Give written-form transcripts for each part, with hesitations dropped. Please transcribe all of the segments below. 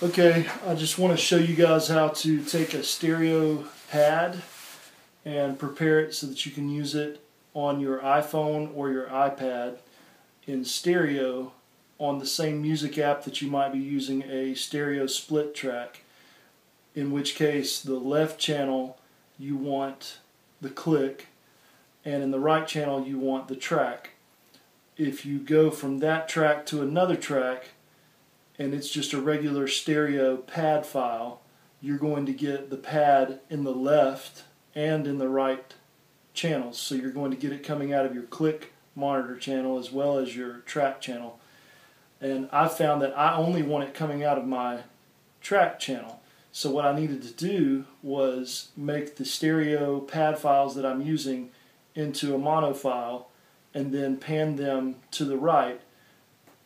Okay, I just want to show you guys how to take a stereo pad and prepare it so that you can use it on your iPhone or your iPad in stereo on the same music app that you might be using a stereo split track, in which case the left channel you want the click and in the right channel you want the track. If you go from that track to another track and it's just a regular stereo pad file, you're going to get the pad in the left and in the right channels. So you're going to get it coming out of your click monitor channel as well as your track channel. And I found that I only want it coming out of my track channel. So what I needed to do was make the stereo pad files that I'm using into a mono file and then pan them to the right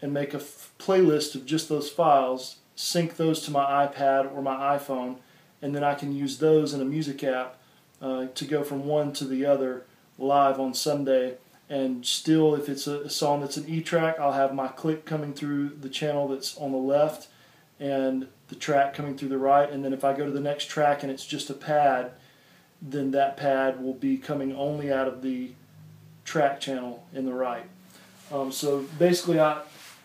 and make a playlist of just those files, sync those to my iPad or my iPhone, and then I can use those in a music app to go from one to the other live on Sunday. And still, if it's a song that's an E-track, I'll have my click coming through the channel that's on the left and the track coming through the right. And then if I go to the next track and it's just a pad, then that pad will be coming only out of the track channel in the right. So basically I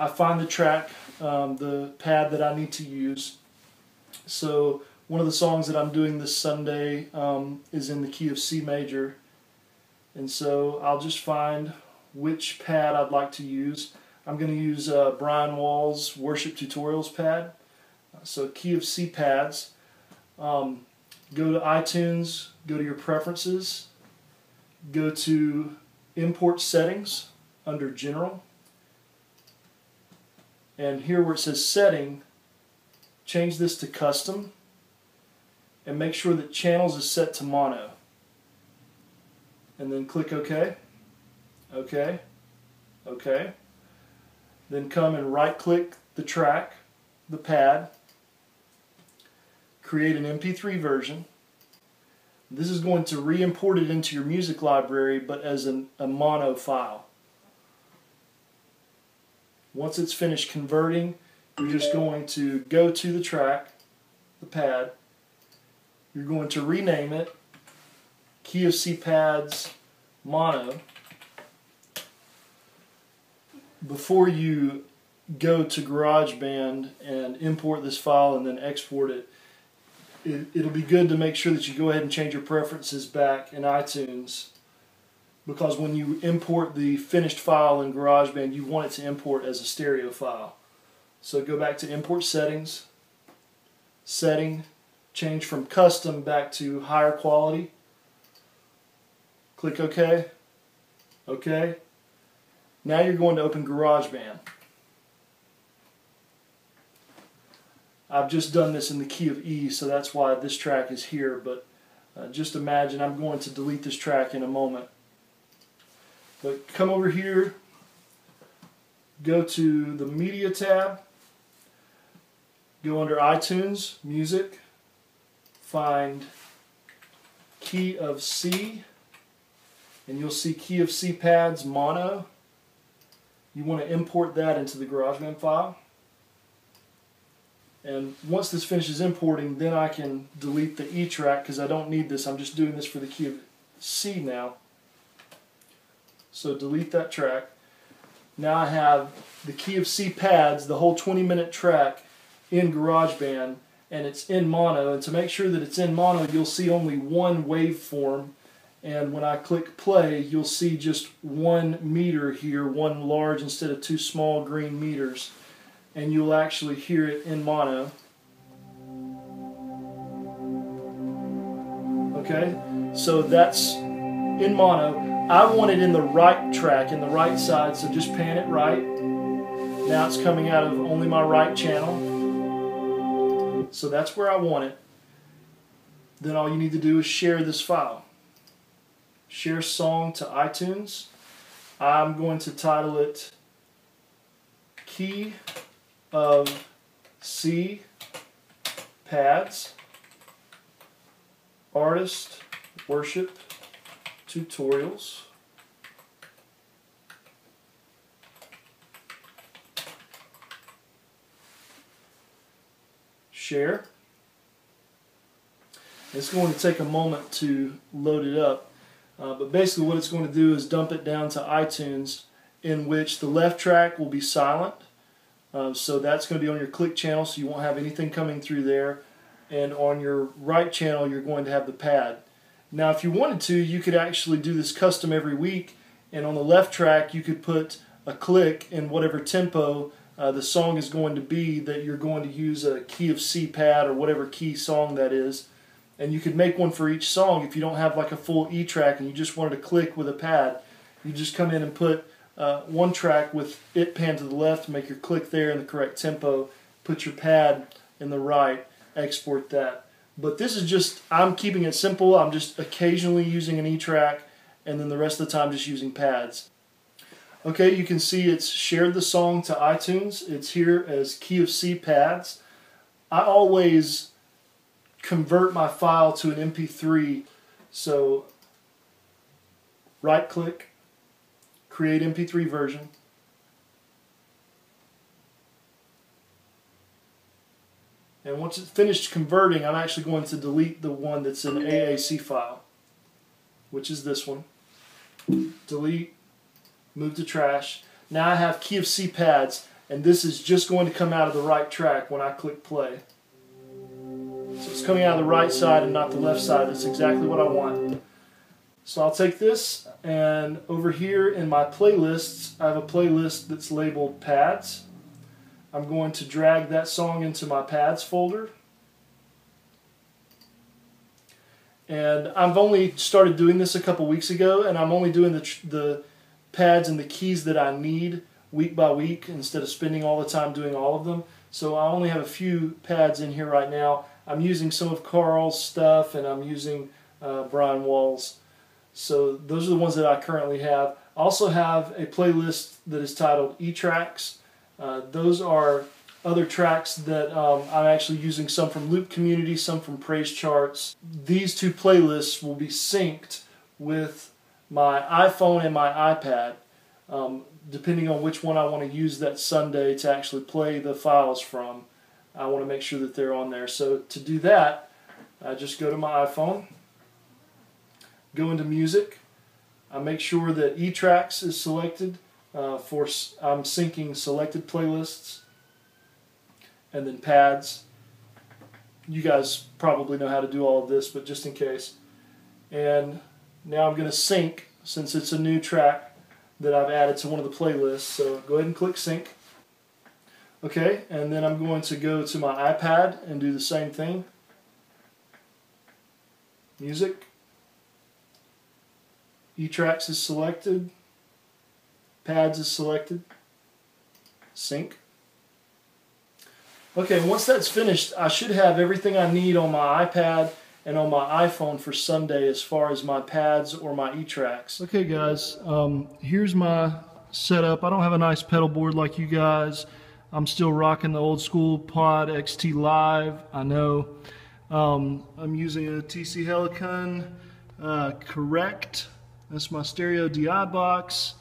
find the track, the pad that I need to use. So one of the songs that I'm doing this Sunday is in the key of C major. And so I'll just find which pad I'd like to use. I'm going to use Brian Wall's Worship Tutorials pad. So key of C pads. Go to iTunes, go to your preferences, go to import settings under general. And here where it says setting, change this to custom and make sure that channels is set to mono. And then click OK, OK, OK. Then come and right click the track, the pad, create an MP3 version. This is going to re-import it into your music library but as a mono file. Once it's finished converting, you're just going to go to the track, the pad. You're going to rename it Key of C Pads Mono. Before you go to GarageBand and import this file and then export it, it'll be good to make sure that you go ahead and change your preferences back in iTunes, because when you import the finished file in GarageBand, you want it to import as a stereo file. So go back to Import Settings, Setting, change from Custom back to Higher Quality. Click OK. OK. Now you're going to open GarageBand. I've just done this in the key of E, so that's why this track is here, but just imagine I'm going to delete this track in a moment. But come over here, go to the Media tab, go under iTunes, Music, find Key of C, and you'll see Key of C Pads Mono. You want to import that into the GarageBand file. And once this finishes importing, then I can delete the E track because I don't need this. I'm just doing this for the key of C now. So delete that track. Now I have the key of C pads, the whole 20-minute track in GarageBand, and it's in mono. And to make sure that it's in mono, you'll see only one waveform. And when I click play, you'll see just 1 meter here, one large instead of 2 small green meters. And you'll actually hear it in mono. Okay, so that's in mono. I want it in the right track, in the right side, so just pan it right. Now it's coming out of only my right channel. So that's where I want it. Then all you need to do is share this file. Share song to iTunes. I'm going to title it Key of C Pads Artist Worship Tutorials. share. It's going to take a moment to load it up, but basically what it's going to do is dump it down to iTunes, in which the left track will be silent. So that's going to be on your click channel, so you won't have anything coming through there. And on your right channel, you're going to have the pad. Now, if you wanted to, you could actually do this custom every week, and on the left track, you could put a click in whatever tempo the song is going to be that you're going to use a key of C pad or whatever key song that is. And you could make one for each song. If you don't have like a full E track and you just wanted to click with a pad, you just come in and put one track with it panned to the left, make your click there in the correct tempo, put your pad in the right, export that. But this is just, I'm keeping it simple. I'm just occasionally using an E track, and then the rest of the time just using pads. Okay, you can see it's shared the song to iTunes. It's here as key of C pads. I always convert my file to an MP3, so right click, create MP3 version, and once it's finished converting, I'm actually going to delete the one that's an AAC file, which is this one. Delete, move to trash. Now I have key of C pads, and this is just going to come out of the right track when I click play. So it's coming out of the right side and not the left side. That's exactly what I want. So I'll take this, and over here in my playlists, I have a playlist that's labeled pads. I'm going to drag that song into my pads folder. And I've only started doing this a couple weeks ago, and I'm only doing the pads and the keys that I need week by week instead of spending all the time doing all of them. So I only have a few pads in here right now. I'm using some of Carl's stuff, and I'm using Brian Wall's. So those are the ones that I currently have. I also have a playlist that is titled E-Tracks. Those are other tracks that I'm actually using, some from Loop Community, some from Praise Charts. These two playlists will be synced with my iPhone and my iPad, depending on which one I want to use that Sunday to actually play the files from. I want to make sure that they're on there. So to do that, I just go to my iPhone, go into Music. I make sure that E-Tracks is selected. I'm syncing selected playlists, and then pads. You guys probably know how to do all of this, but just in case. And now I'm going to sync, since it's a new track that I've added to one of the playlists. So go ahead and click sync. Okay, and then I'm going to go to my iPad and do the same thing. Music. E-Tracks is selected. Pads is selected. Sync. Okay, once that's finished, I should have everything I need on my iPad and on my iPhone for Sunday as far as my pads or my E-Tracks. Okay guys, here's my setup. I don't have a nice pedal board like you guys. I'm still rocking the old school Pod XT Live, I know. I'm using a TC Helicon Correct. That's my stereo DI box.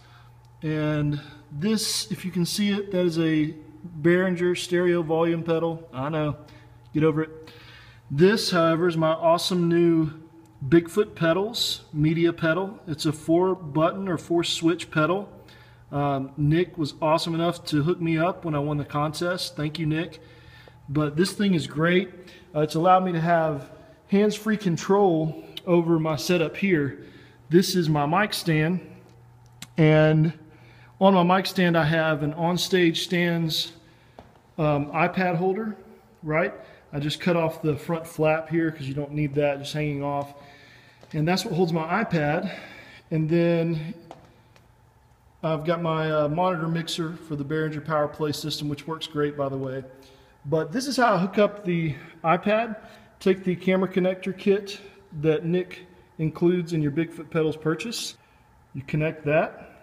And this, if you can see it, that is a Behringer stereo volume pedal. I know, get over it. This, however, is my awesome new BigFoot Pedals media pedal. It's a 4-button or 4-switch pedal. Nick was awesome enough to hook me up when I won the contest. Thank you, Nick. But this thing is great. It's allowed me to have hands-free control over my setup here. This is my mic stand, and on my mic stand I have an OnStage Stands iPad holder, right? I just cut off the front flap here because you don't need that, just hanging off. And that's what holds my iPad. And then I've got my monitor mixer for the Behringer Power Play system, which works great, by the way. But this is how I hook up the iPad. Take the camera connector kit that Nick includes in your BigFoot Pedals purchase. You connect that.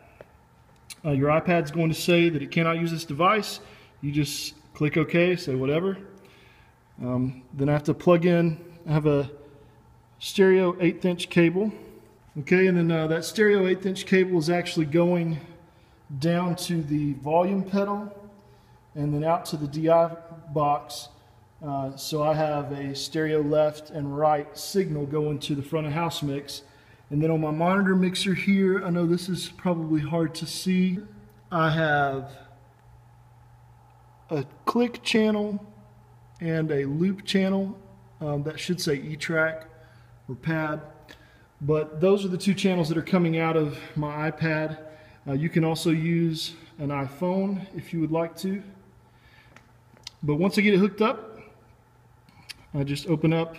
Your iPad's going to say that it cannot use this device. You just click OK, say whatever. Then I have to plug in, I have a stereo 1/8" cable. Okay, and then that stereo 1/8" cable is actually going down to the volume pedal and then out to the DI box So I have a stereo left and right signal going to the front of house mix. And then on my monitor mixer here, I know this is probably hard to see, I have a click channel and a loop channel. That should say E-track or pad. But those are the two channels that are coming out of my iPad. You can also use an iPhone if you would like to. But once I get it hooked up, I just open up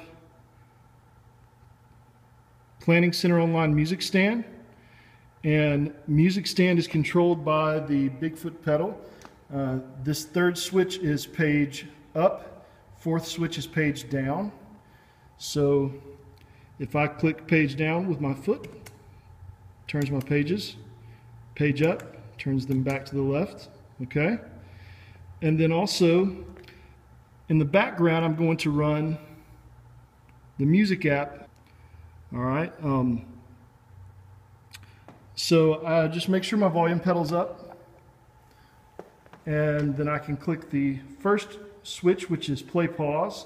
Planning Center Online Music Stand. And Music Stand is controlled by the BigFoot pedal. This third switch is page up, fourth switch is page down. So if I click page down with my foot, turns my pages, page up, turns them back to the left, okay? And then also, in the background, I'm going to run the music app, all right? So just make sure my volume pedal's up, and then I can click the first switch, which is play pause,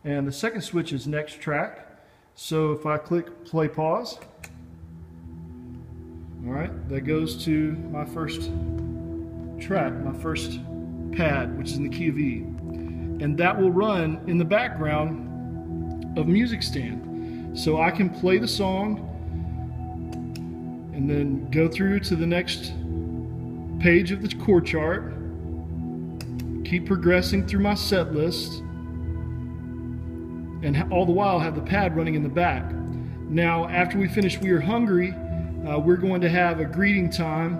and the second switch is next track. So if I click play pause, all right, that goes to my first track, my first pad, which is in the key of E. And that will run in the background of Music Stand. So I can play the song and then go through to the next page of the chord chart, keep progressing through my set list, and all the while have the pad running in the back. Now, after we finish We Are Hungry, we're going to have a greeting time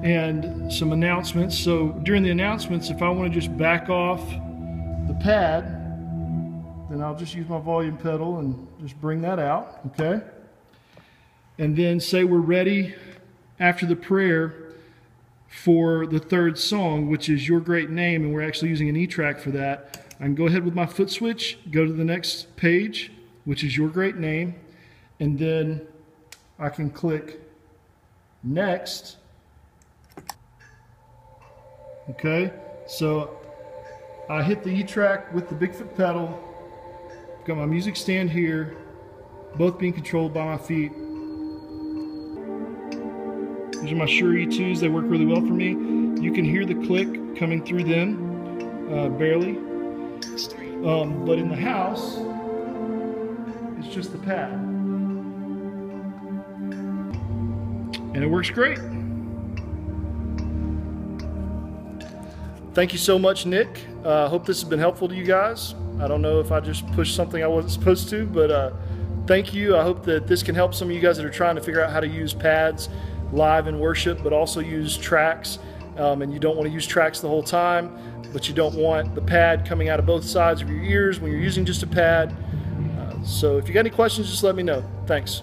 and some announcements. So during the announcements, if I want to just back off the pad, then I'll just use my volume pedal and just bring that out, okay? And then say we're ready after the prayer for the third song, which is Your Great Name, and we're actually using an E-track for that. I can go ahead with my foot switch, go to the next page, which is Your Great Name, and then I can click next. Okay, so I hit the E-track with the BigFoot pedal, got my music stand here, both being controlled by my feet. These are my Shure E2s, they work really well for me. You can hear the click coming through them, barely. But in the house, it's just the pad. And it works great. Thank you so much, Nick. I hope this has been helpful to you guys. I don't know if I just pushed something I wasn't supposed to, but thank you. I hope that this can help some of you guys that are trying to figure out how to use pads live in worship, but also use tracks. And you don't want to use tracks the whole time, but you don't want the pad coming out of both sides of your ears when you're using just a pad. So if you got any questions, just let me know. Thanks.